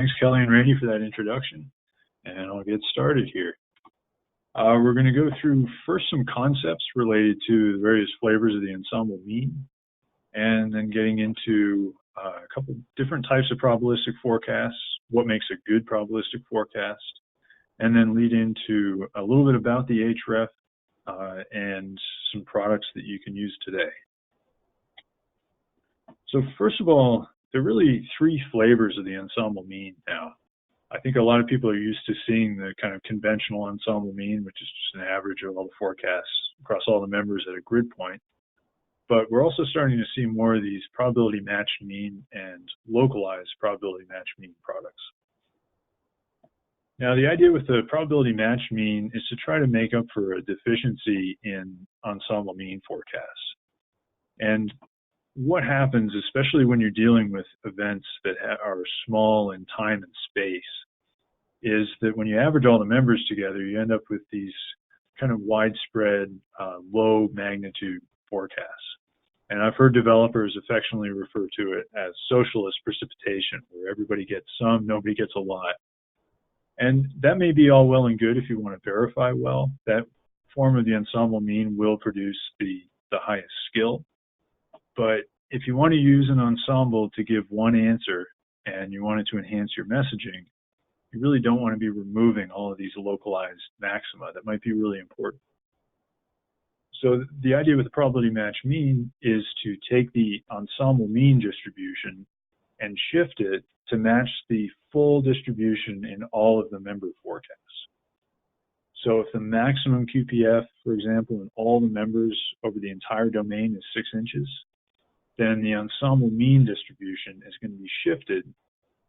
Thanks, Kelly and Randy, for that introduction, and I'll get started here. We're going to go through first some concepts related to the various flavors of the ensemble mean, and then getting into a couple different types of probabilistic forecasts, what makes a good probabilistic forecast, and then lead into a little bit about the HREF and some products that you can use today. So first of all, there are really three flavors of the ensemble mean now. I think a lot of people are used to seeing the kind of conventional ensemble mean, which is just an average of all the forecasts across all the members at a grid point. But we're also starting to see more of these probability matched mean and localized probability matched mean products. Now, the idea with the probability matched mean is to try to make up for a deficiency in ensemble mean forecasts. And what happens, especially when you're dealing with events that are small in time and space, is that when you average all the members together, you end up with these kind of widespread, low magnitude forecasts. And I've heard developers affectionately refer to it as socialist precipitation, where everybody gets some, nobody gets a lot. And that may be all well and good if you want to verify well. That form of the ensemble mean will produce the highest skill. But if you want to use an ensemble to give one answer and you want it to enhance your messaging, you really don't want to be removing all of these localized maxima that might be really important. So the idea with the probability matched mean is to take the ensemble mean distribution and shift it to match the full distribution in all of the member forecasts. So if the maximum QPF, for example, in all the members over the entire domain is 6 inches, then the ensemble mean distribution is going to be shifted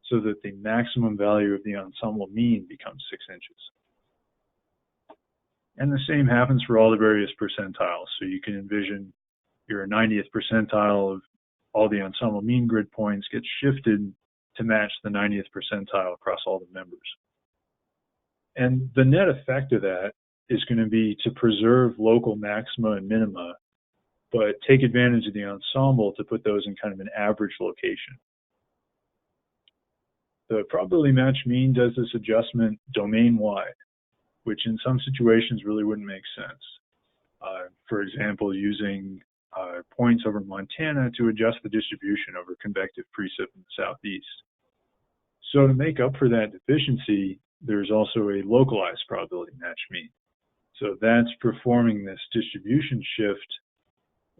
so that the maximum value of the ensemble mean becomes 6 inches. And the same happens for all the various percentiles. So you can envision your 90th percentile of all the ensemble mean grid points gets shifted to match the 90th percentile across all the members. And the net effect of that is going to be to preserve local maxima and minima, but take advantage of the ensemble to put those in kind of an average location. The probability matched mean does this adjustment domain-wide, which in some situations really wouldn't make sense. For example, using points over Montana to adjust the distribution over convective precip in the southeast. So to make up for that deficiency, there's also a localized probability matched mean. So that's performing this distribution shift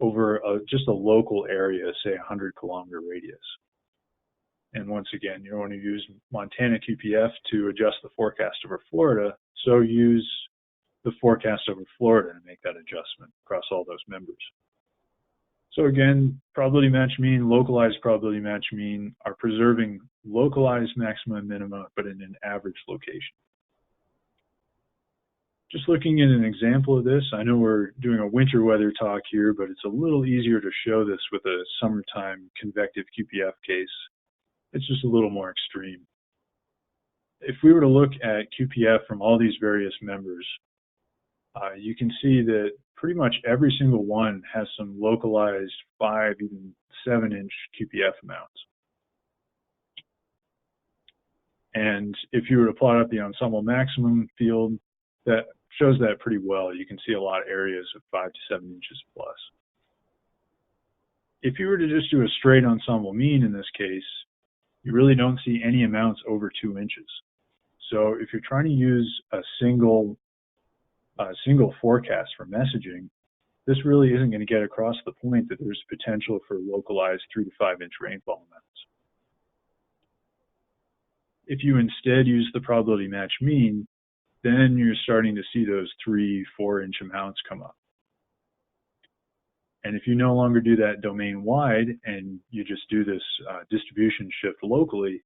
over just a local area, say 100-kilometer radius. And once again, you want to use Montana QPF to adjust the forecast over Florida, so use the forecast over Florida to make that adjustment across all those members. So again, probability matched mean, localized probability matched mean are preserving localized maxima and minima, but in an average location. Just looking at an example of this, I know we're doing a winter weather talk here, but it's a little easier to show this with a summertime convective QPF case. It's just a little more extreme. If we were to look at QPF from all these various members, you can see that pretty much every single one has some localized 5, even 7-inch QPF amounts. And if you were to plot up the ensemble maximum field, that shows that pretty well. You can see a lot of areas of 5 to 7 inches plus. If you were to just do a straight ensemble mean in this case, you really don't see any amounts over 2 inches. So if you're trying to use a single forecast for messaging, this really isn't going to get across the point that there's potential for localized 3 to 5 inch rainfall amounts. If you instead use the probability matched mean, then you're starting to see those 3, 4 inch amounts come up. And if you no longer do that domain wide and you just do this distribution shift locally,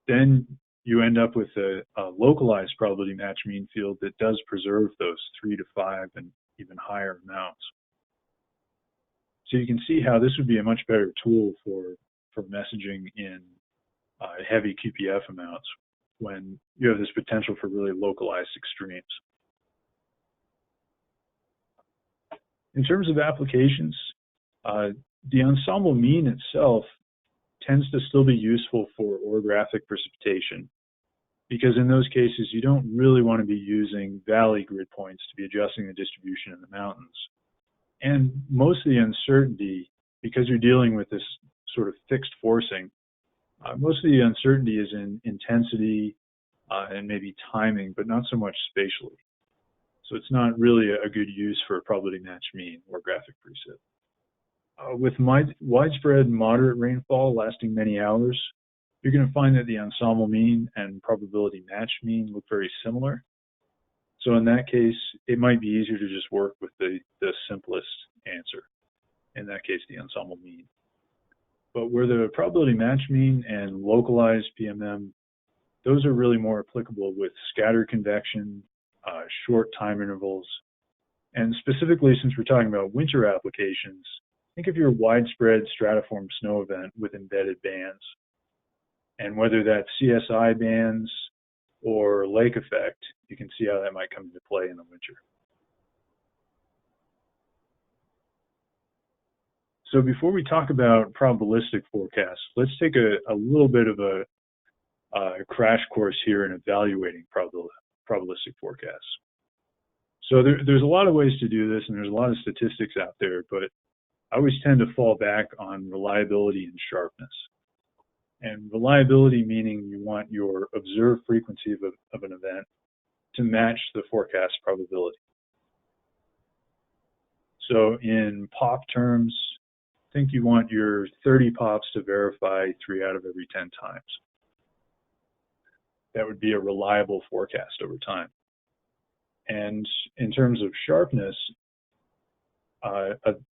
then you end up with a localized probability matched mean field that does preserve those 3 to 5 and even higher amounts. So you can see how this would be a much better tool for messaging in heavy QPF amounts when you have this potential for really localized extremes. In terms of applications, the ensemble mean itself tends to still be useful for orographic precipitation, because in those cases, you don't really want to be using valley grid points to be adjusting the distribution in the mountains. And most of the uncertainty, because you're dealing with this sort of fixed forcing, most of the uncertainty is in intensity and maybe timing, but not so much spatially. So it's not really a good use for a probability match mean or graphic precip. With widespread moderate rainfall lasting many hours, you're going to find that the ensemble mean and probability match mean look very similar. So in that case, it might be easier to just work with the simplest answer. In that case, the ensemble mean. But where the probability match mean and localized PMM, those are really more applicable with scattered convection, short time intervals. And specifically, since we're talking about winter applications, think of your widespread stratiform snow event with embedded bands. And whether that's CSI bands or lake effect, you can see how that might come into play in the winter. So before we talk about probabilistic forecasts, let's take a little bit of a crash course here in evaluating probabilistic forecasts. So there's a lot of ways to do this, and there's a lot of statistics out there, but I always tend to fall back on reliability and sharpness. And reliability meaning you want your observed frequency of an event to match the forecast probability. So in pop terms, I think you want your 30 pops to verify 3 out of every 10 times. That would be a reliable forecast over time. And in terms of sharpness,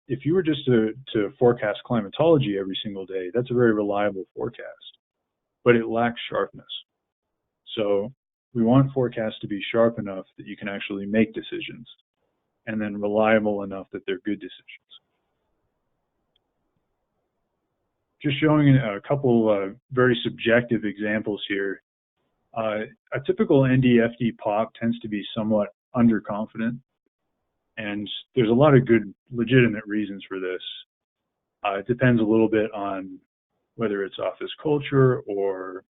if you were just to forecast climatology every single day, that's a very reliable forecast, but it lacks sharpness. So we want forecasts to be sharp enough that you can actually make decisions, and then reliable enough that they're good decisions. Just showing a couple very subjective examples here. A typical ND-FD pop tends to be somewhat underconfident, and there's a lot of good legitimate reasons for this. It depends a little bit on whether it's office culture or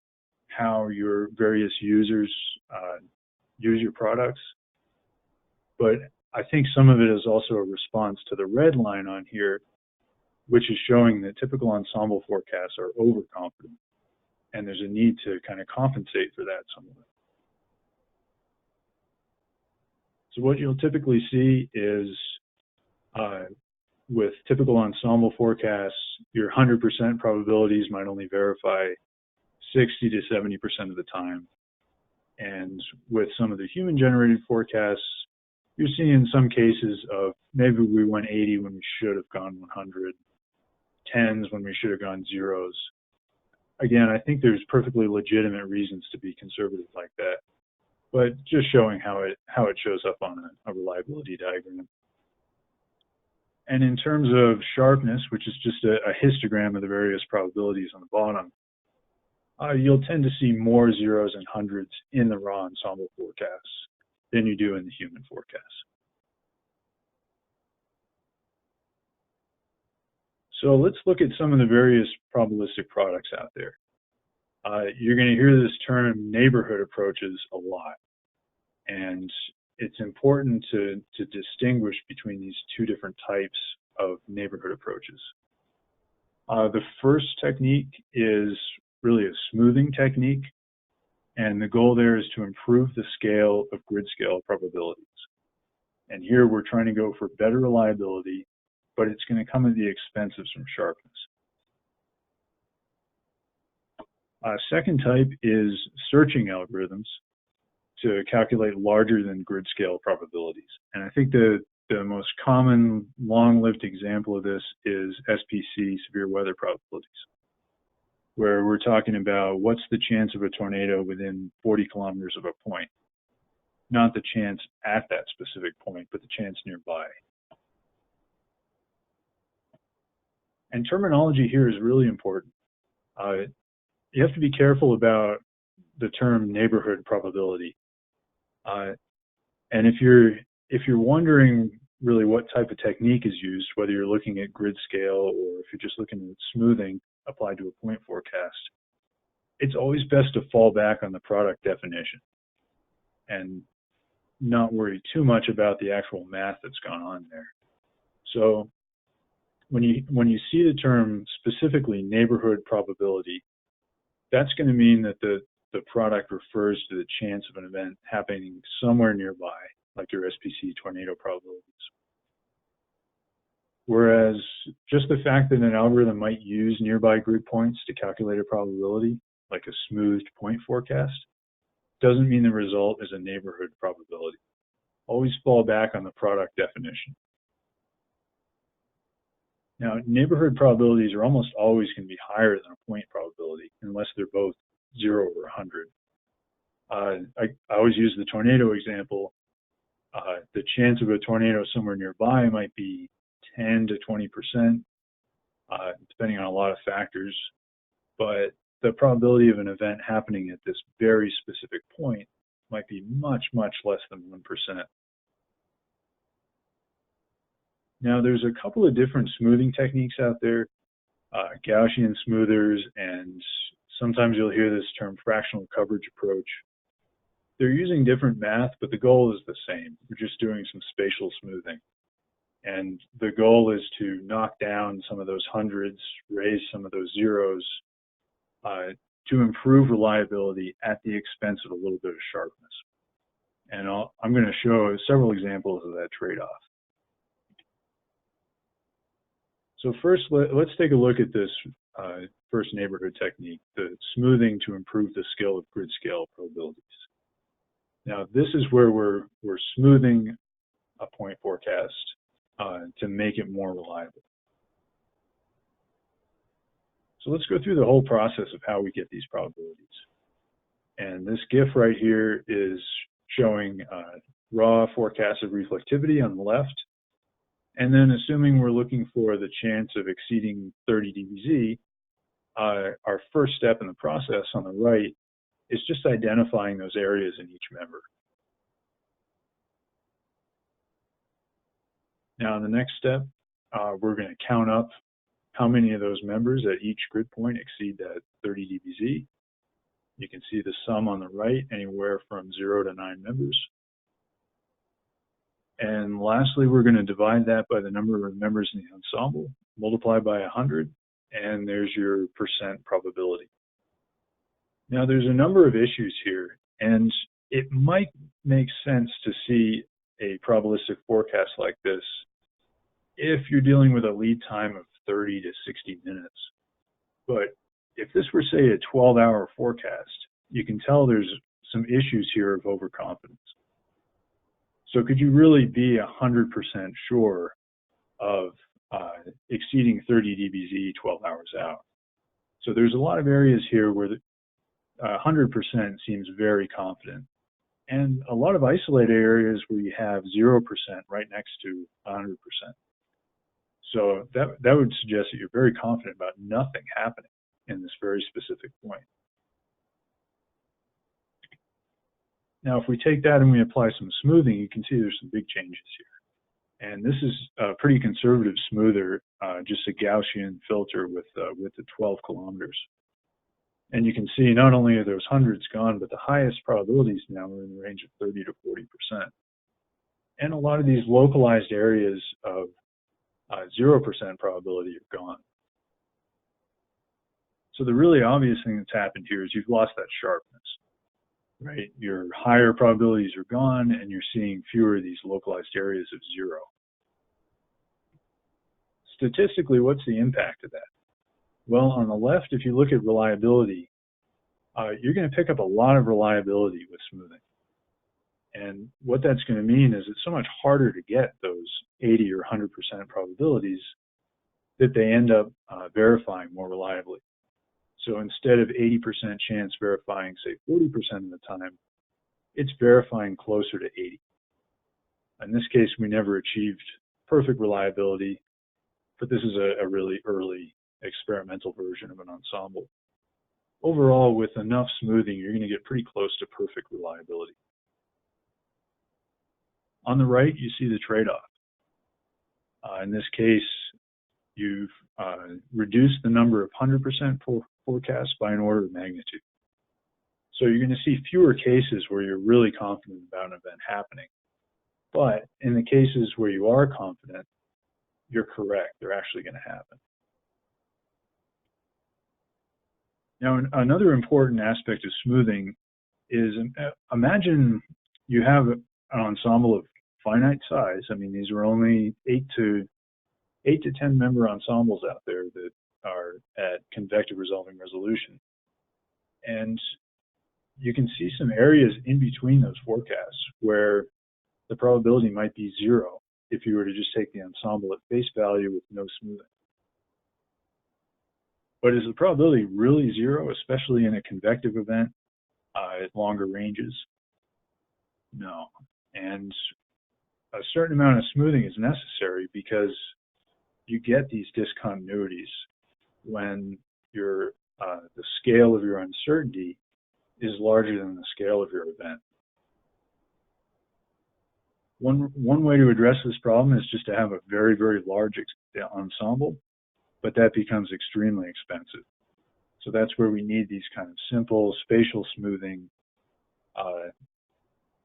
how your various users use your products. But I think some of it is also a response to the red line on here, which is showing that typical ensemble forecasts are overconfident, and there's a need to kind of compensate for that somewhat. So what you'll typically see is with typical ensemble forecasts, your 100% probabilities might only verify 60 to 70% of the time. And with some of the human-generated forecasts, you're seeing some cases of maybe we went 80 when we should have gone 100, 10s when we should have gone 0s. Again, I think there's perfectly legitimate reasons to be conservative like that, but just showing how it shows up on a reliability diagram. And in terms of sharpness, which is just a histogram of the various probabilities on the bottom, you'll tend to see more 0s and 100s in the raw ensemble forecasts than you do in the human forecasts. So let's look at some of the various probabilistic products out there. You're going to hear this term neighborhood approaches a lot, and it's important to distinguish between these two different types of neighborhood approaches. The first technique is really a smoothing technique, and the goal there is to improve the scale of grid scale probabilities. And here we're trying to go for better reliability, but it's going to come at the expense of some sharpness. Second type is searching algorithms to calculate larger than grid scale probabilities. And I think the most common long-lived example of this is SPC severe weather probabilities, where we're talking about what's the chance of a tornado within 40 kilometers of a point. Not the chance at that specific point, but the chance nearby. And terminology here is really important. You have to be careful about the term neighborhood probability. And if you're wondering really what type of technique is used, whether you're looking at grid scale or if you're just looking at smoothing, applied to a point forecast, it's always best to fall back on the product definition and not worry too much about the actual math that's gone on there. So when you see the term specifically neighborhood probability, that's going to mean that the product refers to the chance of an event happening somewhere nearby, like your SPC tornado probabilities. Whereas just the fact that an algorithm might use nearby grid points to calculate a probability, like a smoothed point forecast, doesn't mean the result is a neighborhood probability. Always fall back on the product definition. Now, neighborhood probabilities are almost always going to be higher than a point probability, unless they're both 0 or 100. I always use the tornado example. The chance of a tornado somewhere nearby might be 10 to 20%, depending on a lot of factors. But the probability of an event happening at this very specific point might be much, much less than 1%. Now, there's a couple of different smoothing techniques out there, Gaussian smoothers, and sometimes you'll hear this term fractional coverage approach. They're using different math, but the goal is the same. We're just doing some spatial smoothing. And the goal is to knock down some of those hundreds, raise some of those zeros, to improve reliability at the expense of a little bit of sharpness. And I'm going to show several examples of that trade-off. So first, let's take a look at this first neighborhood technique, the smoothing to improve the skill of grid scale probabilities. Now, this is where we're smoothing a point forecast to make it more reliable. So let's go through the whole process of how we get these probabilities. And this GIF right here is showing raw forecast of reflectivity on the left. And then assuming we're looking for the chance of exceeding 30 dBz, our first step in the process on the right is just identifying those areas in each member. Now, in the next step, we're going to count up how many of those members at each grid point exceed that 30 dBz. You can see the sum on the right, anywhere from 0 to 9 members. And lastly, we're going to divide that by the number of members in the ensemble, multiply by 100, and there's your percent probability. Now, there's a number of issues here, and it might make sense to see a probabilistic forecast like this if you're dealing with a lead time of 30 to 60 minutes. But if this were, say, a 12-hour forecast, you can tell there's some issues here of overconfidence. So could you really be 100% sure of exceeding 30 dBz 12 hours out? So there's a lot of areas here where 100% seems very confident, and a lot of isolated areas where you have 0% right next to 100%. So that would suggest that you're very confident about nothing happening in this very specific point. Now, if we take that and we apply some smoothing, you can see there's some big changes here. And this is a pretty conservative smoother, just a Gaussian filter with the 12 kilometers. And you can see not only are those hundreds gone, but the highest probabilities now are in the range of 30 to 40%. And a lot of these localized areas of 0% probability are gone. So the really obvious thing that's happened here is you've lost that sharpness. Right, your higher probabilities are gone, and you're seeing fewer of these localized areas of 0. Statistically, what's the impact of that? Well, on the left, if you look at reliability, you're going to pick up a lot of reliability with smoothing. And what that's going to mean is it's so much harder to get those 80 or 100% probabilities that they end up verifying more reliably. So instead of 80% chance verifying, say, 40% of the time, it's verifying closer to 80. In this case, we never achieved perfect reliability, but this is a really early experimental version of an ensemble. Overall, with enough smoothing, you're going to get pretty close to perfect reliability. On the right, you see the trade-off. In this case, you've reduced the number of 100% forecasts by an order of magnitude. So you're going to see fewer cases where you're really confident about an event happening. But in the cases where you are confident, you're correct. They're actually going to happen. Now, another important aspect of smoothing is, imagine you have an ensemble of finite size. I mean, these are only 8 to 10 member ensembles out there that are at convective resolving resolution. And you can see some areas in between those forecasts where the probability might be 0 if you were to just take the ensemble at face value with no smoothing. But is the probability really 0, especially in a convective event at longer ranges? No. And a certain amount of smoothing is necessary because you get these discontinuities when your the scale of your uncertainty is larger than the scale of your event. One way to address this problem is just to have a very, very large ensemble, but that becomes extremely expensive. So that's where we need these kind of simple spatial smoothing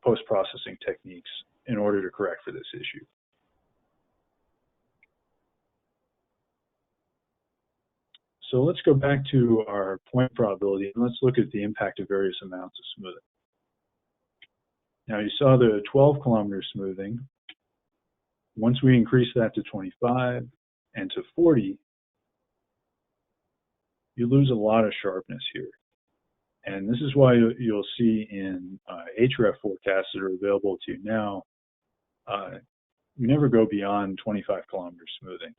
post-processing techniques in order to correct for this issue. So let's go back to our point probability and let's look at the impact of various amounts of smoothing. Now you saw the 12-kilometer smoothing. Once we increase that to 25 and to 40, you lose a lot of sharpness here. And this is why you'll see in HREF forecasts that are available to you now, we never go beyond 25-kilometer smoothing.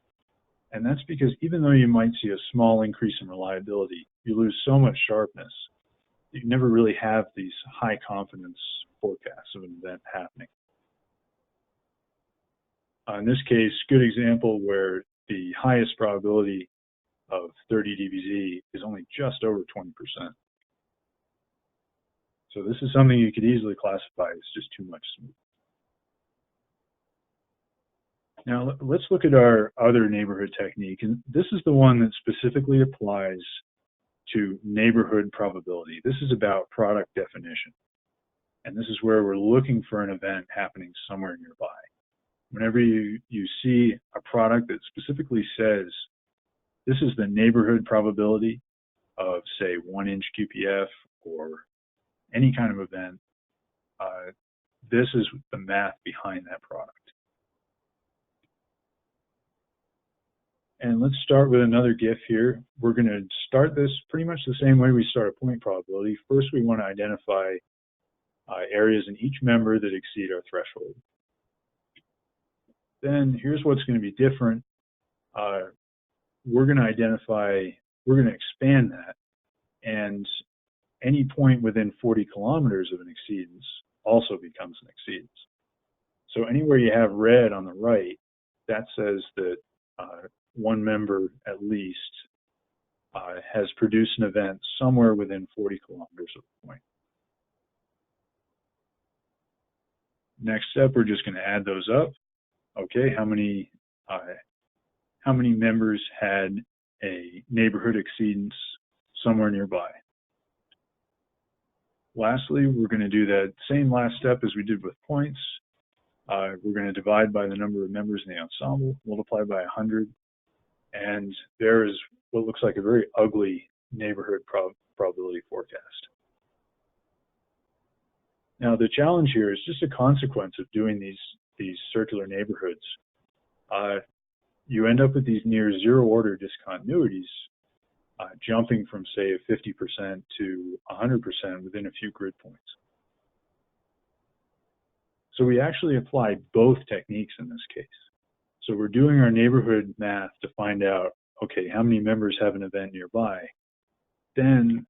And that's because even though you might see a small increase in reliability, you lose so much sharpness that you never really have these high confidence forecasts of an event happening. In this case, good example where the highest probability of 30 dBz is only just over 20%. So this is something you could easily classify as just too much smooth. Now let's look at our other neighborhood technique, and this is the one that specifically applies to neighborhood probability. This is about product definition, and this is where we're looking for an event happening somewhere nearby. Whenever you see a product that specifically says this is the neighborhood probability of, say, 1-inch QPF or any kind of event, this is the math behind that product. And let's start with another GIF here. We're going to start this pretty much the same way we start a point probability. First, we want to identify areas in each member that exceed our threshold. Then here's what's going to be different. We're going to expand that, and any point within 40 kilometers of an exceedance also becomes an exceedance. So anywhere you have red on the right, that says that one member at least has produced an event somewhere within 40 kilometers of the point. Next step, we're just going to add those up. Okay, how many members had a neighborhood exceedance somewhere nearby? Lastly, we're going to do that same last step as we did with points. We're going to divide by the number of members in the ensemble, multiply by 100, and there is what looks like a very ugly neighborhood probability forecast. Now, the challenge here is just a consequence of doing these circular neighborhoods. You end up with these near zero-order discontinuities jumping from, say, 50% to 100% within a few grid points. So we actually apply both techniques in this case. So we're doing our neighborhood math to find out, okay, how many members have an event nearby. Then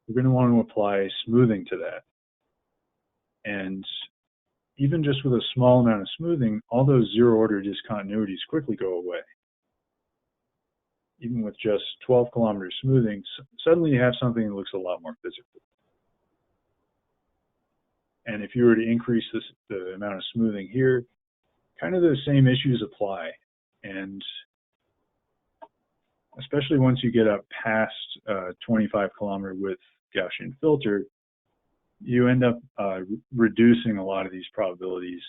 we're going to want to apply smoothing to that. And even just with a small amount of smoothing, all those zero-order discontinuities quickly go away. Even with just 12-kilometer smoothing, suddenly you have something that looks a lot more physical. And if you were to increase the amount of smoothing here, kind of the same issues apply. And especially once you get up past 25 kilometer width Gaussian filter, you end up reducing a lot of these probabilities.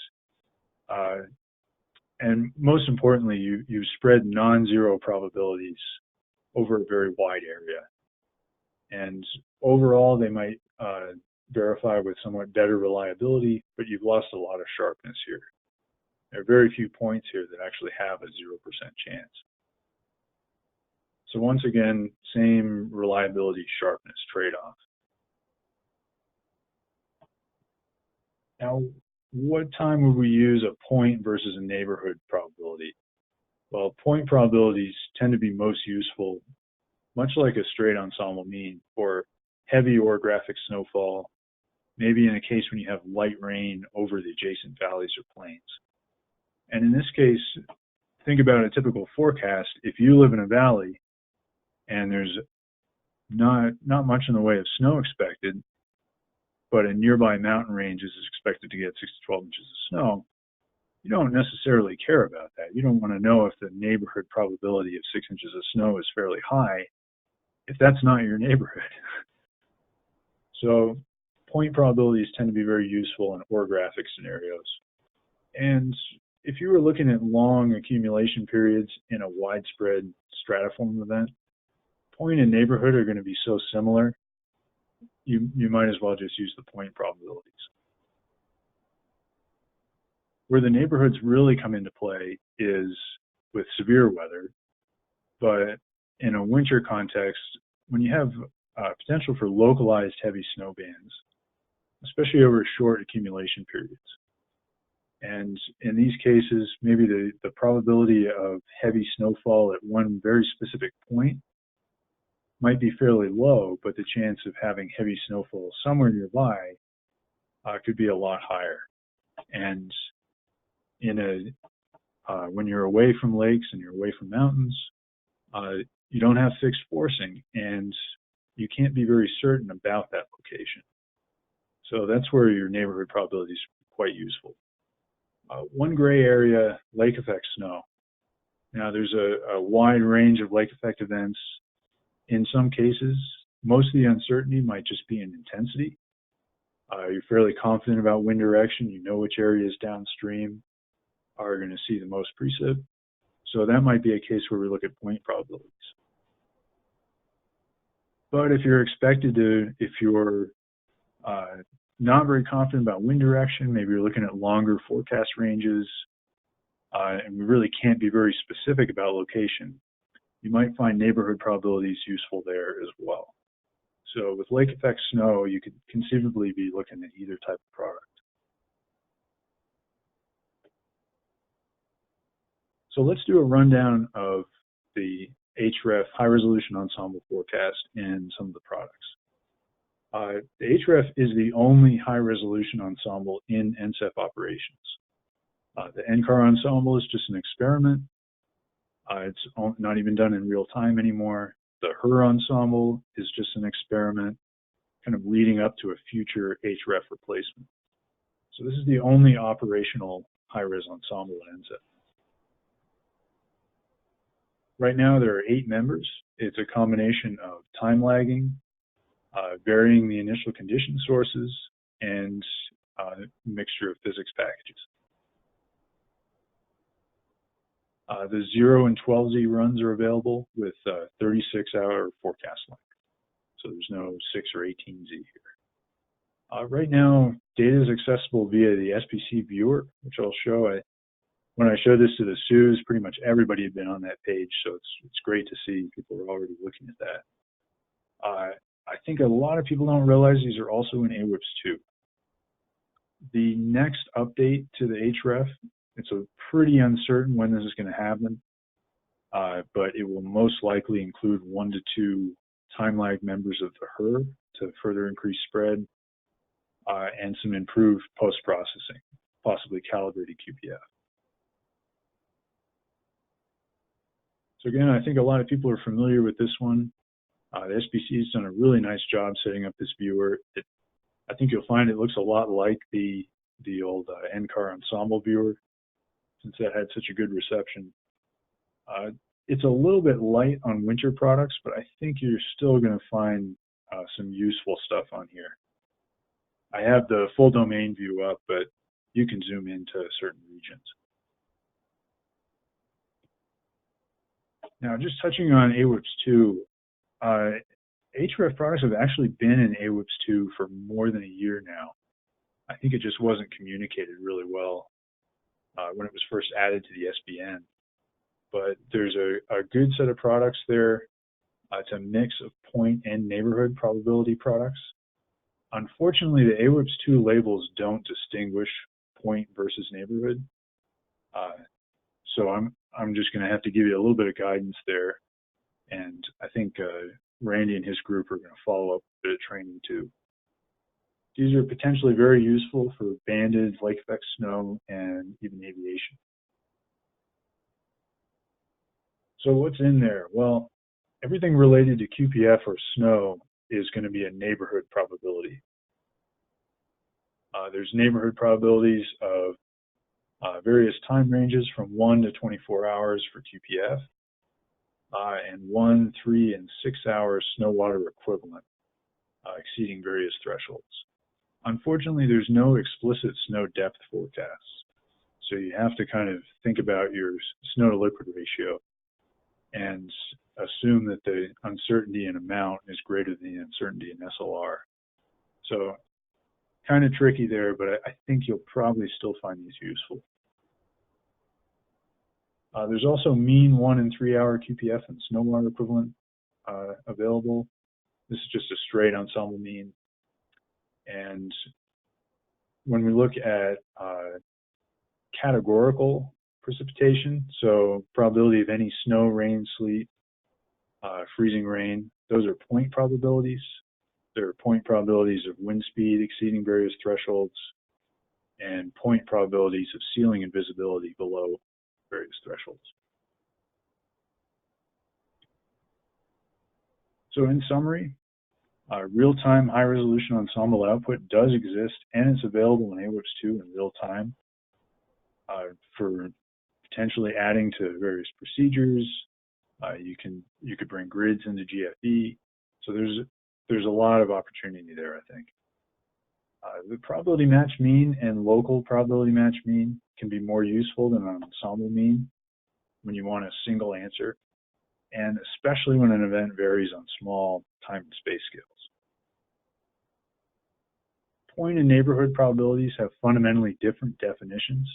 And most importantly, you spread non-zero probabilities over a very wide area. And overall, they might verify with somewhat better reliability, but you've lost a lot of sharpness here. There are very few points here that actually have a 0% chance. So once again, same reliability sharpness trade-off. Now, what time would we use a point versus a neighborhood probability? Well, point probabilities tend to be most useful, much like a straight ensemble mean, for heavy orographic snowfall, maybe in a case when you have light rain over the adjacent valleys or plains. And in this case, think about a typical forecast. If you live in a valley and there's not much in the way of snow expected, but a nearby mountain range is expected to get 6 to 12 inches of snow, you don't necessarily care about that. You don't want to know if the neighborhood probability of 6 inches of snow is fairly high if that's not your neighborhood. So point probabilities tend to be very useful in orographic scenarios. And if you were looking at long accumulation periods in a widespread stratiform event, point and neighborhood are going to be so similar, you might as well just use the point probabilities. Where the neighborhoods really come into play is with severe weather, but in a winter context, when you have potential for localized heavy snow bands, especially over short accumulation periods. And in these cases, maybe the probability of heavy snowfall at one very specific point might be fairly low, but the chance of having heavy snowfall somewhere nearby could be a lot higher. And when you're away from lakes and you're away from mountains, you don't have fixed forcing, and you can't be very certain about that location. So that's where your neighborhood probability is quite useful. One gray area, lake effect snow. Now there's a wide range of lake effect events. In some cases, most of the uncertainty might just be in intensity. You're fairly confident about wind direction. You know which areas downstream are going to see the most precip. So that might be a case where we look at point probabilities. But if you're not very confident about wind direction, maybe you're looking at longer forecast ranges, and we really can't be very specific about location, you might find neighborhood probabilities useful there as well. So with lake effect snow, you could conceivably be looking at either type of product. So let's do a rundown of the HREF high resolution ensemble forecast and some of the products. The HREF is the only high resolution ensemble in NCEF operations. The NCAR ensemble is just an experiment. It's not even done in real time anymore. The HREF ensemble is just an experiment, kind of leading up to a future HREF replacement. So this is the only operational high-res ensemble at NCEF. Right now there are 8 members. It's a combination of time lagging, varying the initial condition sources, and a mixture of physics packages. The 0 and 12Z runs are available with 36-hour forecast length. So there's no 6 or 18Z here. Right now, data is accessible via the SPC Viewer, which I'll show. When I showed this to the SUs, pretty much everybody had been on that page, so it's great to see people are already looking at that. I think a lot of people don't realize these are also in AWIPS 2. The next update to the HREF, it's pretty uncertain when this is going to happen, but it will most likely include 1 to 2 time lag members of the HREF to further increase spread, and some improved post-processing, possibly calibrated QPF. So again, I think a lot of people are familiar with this one. The SPC has done a really nice job setting up this viewer. I think you'll find it looks a lot like the old NCAR Ensemble viewer, since that had such a good reception. It's a little bit light on winter products, but I think you're still going to find some useful stuff on here. I have the full domain view up, but you can zoom into certain regions. Now, just touching on AWIPS2, HREF products have actually been in AWIPS2 for more than a year now. I think it just wasn't communicated really well when it was first added to the SBN. But there's a good set of products there. It's a mix of point and neighborhood probability products. Unfortunately, the AWIPS2 labels don't distinguish point versus neighborhood. So I'm just going to have to give you a little bit of guidance there. And I think Randy and his group are going to follow up with a bit of training too. These are potentially very useful for banded, lake effect snow, and even aviation. So what's in there? Well, everything related to QPF or snow is going to be a neighborhood probability. There's neighborhood probabilities of various time ranges from 1 to 24 hours for QPF, and 1, 3, and 6 hour snow water equivalent, exceeding various thresholds. Unfortunately, there's no explicit snow depth forecasts, so you have to kind of think about your snow to liquid ratio and assume that the uncertainty in amount is greater than the uncertainty in SLR. So kind of tricky there, but I think you'll probably still find these useful. There's also mean 1 and 3 hour QPF and snow water equivalent available. This is just a straight ensemble mean. And when we look at categorical precipitation, so probability of any snow, rain, sleet, freezing rain, those are point probabilities. There are point probabilities of wind speed exceeding various thresholds, and point probabilities of ceiling and visibility below various thresholds. So in summary, real-time high-resolution ensemble output does exist, and it's available in AWIPS2 in real time for potentially adding to various procedures. You could bring grids into GFE. So there's a lot of opportunity there, I think. The probability match mean and local probability match mean can be more useful than an ensemble mean when you want a single answer, and especially when an event varies on small time and space scales. Point and neighborhood probabilities have fundamentally different definitions.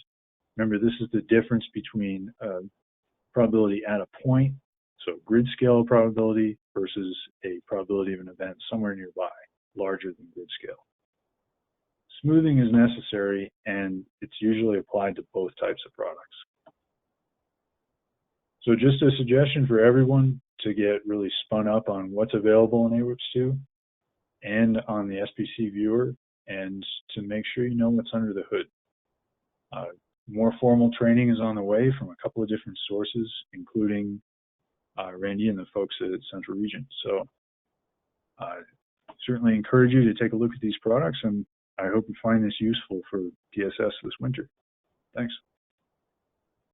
Remember, this is the difference between probability at a point, so grid scale probability, versus a probability of an event somewhere nearby, larger than grid scale. Smoothing is necessary, and it's usually applied to both types of products. So just a suggestion for everyone to get really spun up on what's available in AWIPS2 and on the SPC Viewer, and to make sure you know what's under the hood. More formal training is on the way from a couple of different sources, including Randy and the folks at Central Region. So certainly encourage you to take a look at these products, and I hope you find this useful for DSS this winter. Thanks.